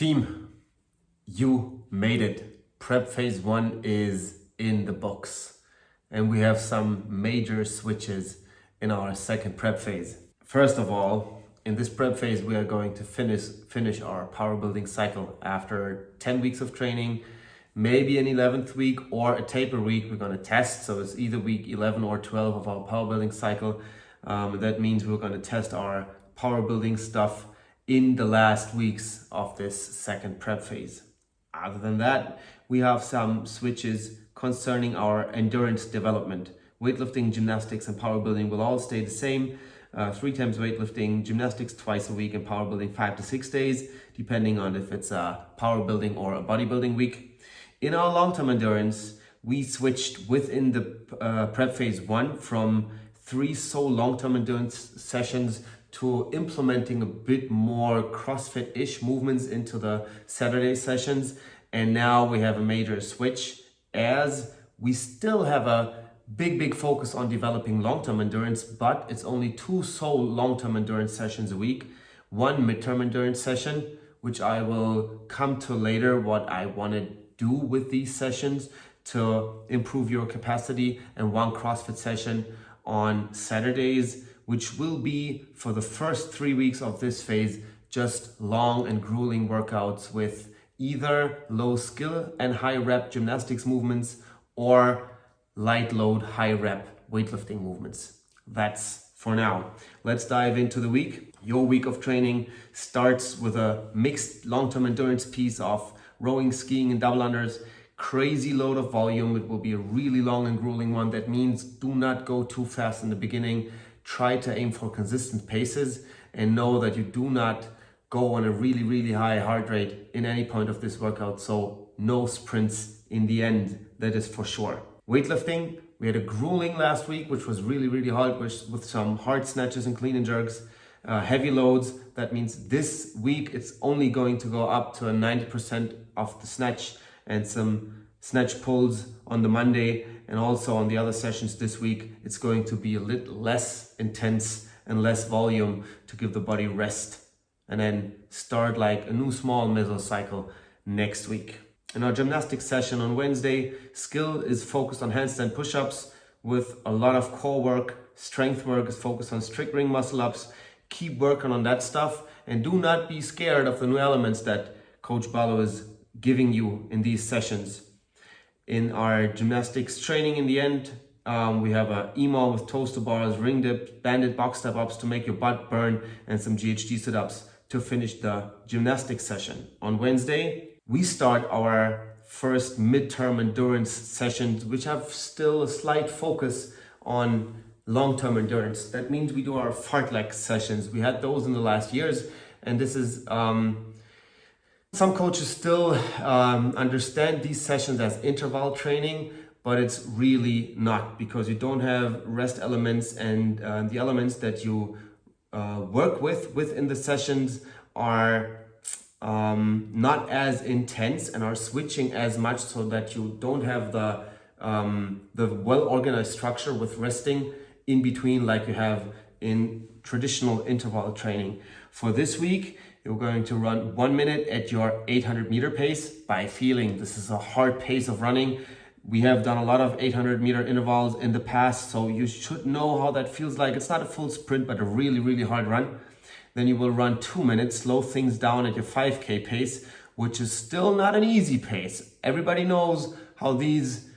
Team, you made it. Prep phase 1 is in the books, and we have some major switches in our second prep phase. First of all, in this prep phase, we are going to finish our power building cycle after 10 weeks of training, maybe an 11th week or a taper week. We're going to test, so it's either week 11 or 12 of our power building cycle. That means we're going to test our power building stuff in the last weeks of this second prep phase. Other than that, we have some switches concerning our endurance development. Weightlifting, gymnastics, and power building will all stay the same. 3 times weightlifting, gymnastics twice a week, and power building 5 to 6 days, depending on if it's a power building or a bodybuilding week. In our long-term endurance, we switched within the prep phase 1 from 3 sole long-term endurance sessions to implementing a bit more CrossFit-ish movements into the Saturday sessions. And now we have a major switch, as we still have a big focus on developing long-term endurance, but it's only 2 sole long-term endurance sessions a week, 1 midterm endurance session, which I will come to later what I want to do with these sessions to improve your capacity, and 1 CrossFit session on Saturdays, which will be for the first 3 weeks of this phase, just long and grueling workouts with either low skill and high rep gymnastics movements or light load, high rep weightlifting movements. That's for now. Let's dive into the week. Your week of training starts with a mixed long-term endurance piece of rowing, skiing, and double unders. Crazy load of volume. It will be a really long and grueling one. That means do not go too fast in the beginning. Try to aim for consistent paces and know that you do not go on a really high heart rate in any point of this workout. So no sprints in the end, that is for sure. Weightlifting, we had a grueling last week, which was really hard with some hard snatches and clean and jerks, heavy loads. That means this week it's only going to go up to a 90% of the snatch and some snatch pulls on the Monday, and also on the other sessions this week it's going to be a little less intense and less volume to give the body rest, and then start like a new small mesocycle next week. In our gymnastics session on Wednesday, skill is focused on handstand push-ups with a lot of core work. Strength work is focused on strict ring muscle ups. Keep working on that stuff, and do not be scared of the new elements that Coach Ballo is giving you in these sessions. In our gymnastics training, in the end, we have a EMOM with toaster bars, ring dips, banded box step ups to make your butt burn, and some GHD sit-ups to finish the gymnastics session. On Wednesday, we start our first midterm endurance sessions, which have still a slight focus on long-term endurance. That means we do our fartlek sessions. We had those in the last years, and this is some coaches still understand these sessions as interval training, but it's really not, because you don't have rest elements, and the elements that you work within the sessions are not as intense and are switching as much, so that you don't have the well-organized structure with resting in between like you have in traditional interval training. For this week, you're going to run 1 minute at your 800 meter pace by feeling. This is a hard pace of running. We have done a lot of 800 meter intervals in the past, so you should know how that feels like. It's not a full sprint, but a really hard run. Then you will run 2 minutes, slow things down at your 5K pace, which is still not an easy pace. Everybody knows how these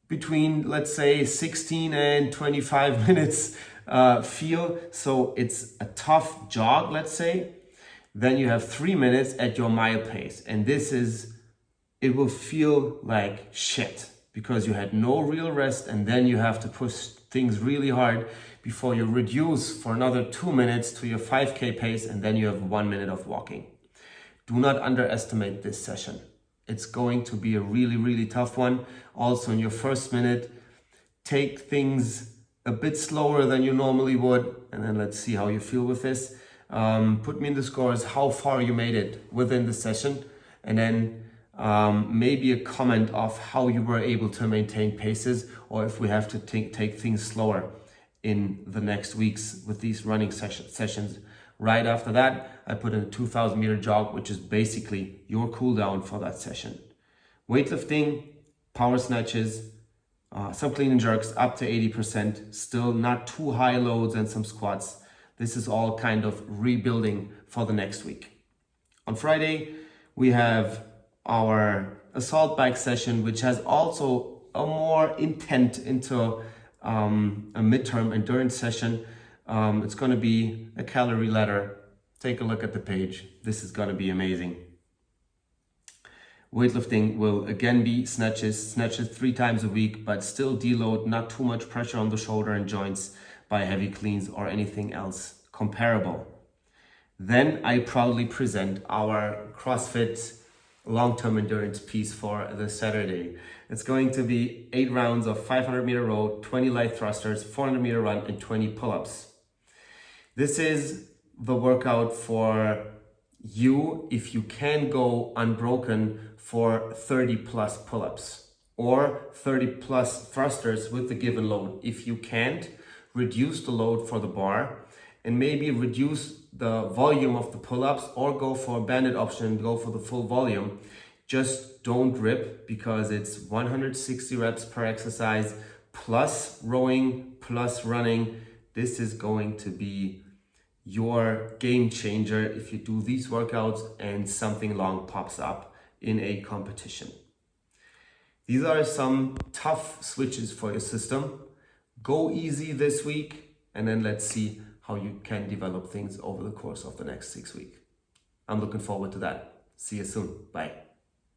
between, let's say, 16 and 25 minutes feel. So it's a tough jog, let's say. Then you have 3 minutes at your mile pace. And it will feel like shit, because you had no real rest, and then you have to push things really hard before you reduce for another 2 minutes to your 5K pace, and then you have 1 minute of walking. Do not underestimate this session. It's going to be a really tough one. Also, in your first minute, take things a bit slower than you normally would, and then let's see how you feel with this. Put me in the scores how far you made it within the session, and then maybe a comment of how you were able to maintain paces, or if we have to take things slower in the next weeks with these running sessions Right after that, I put in a 2000 meter jog, which is basically your cool down for that session. Weightlifting, power snatches, some clean and jerks up to 80%, still not too high loads, and some squats. This is all kind of rebuilding for the next week. On Friday, we have our assault bike session, which has also a more intent into a midterm endurance session. It's going to be a calorie ladder. Take a look at the page. This is going to be amazing. Weightlifting will again be snatches 3 times a week, but still deload, not too much pressure on the shoulder and joints by heavy cleans or anything else comparable. Then I proudly present our CrossFit long-term endurance piece for this Saturday. It's going to be 8 rounds of 500 meter row, 20 light thrusters, 400 meter run, and 20 pull-ups. This is the workout for you if you can go unbroken for 30 plus pull-ups or 30 plus thrusters with the given load. If you can't, reduce the load for the bar and maybe reduce the volume of the pull-ups or go for a banded option, go for the full volume. Just don't rip, because it's 160 reps per exercise plus rowing plus running. This is going to be your game changer if you do these workouts and something long pops up in a competition. These are some tough switches for your system. Go easy this week, and then let's see how you can develop things over the course of the next 6 weeks. I'm looking forward to that. See you soon. Bye.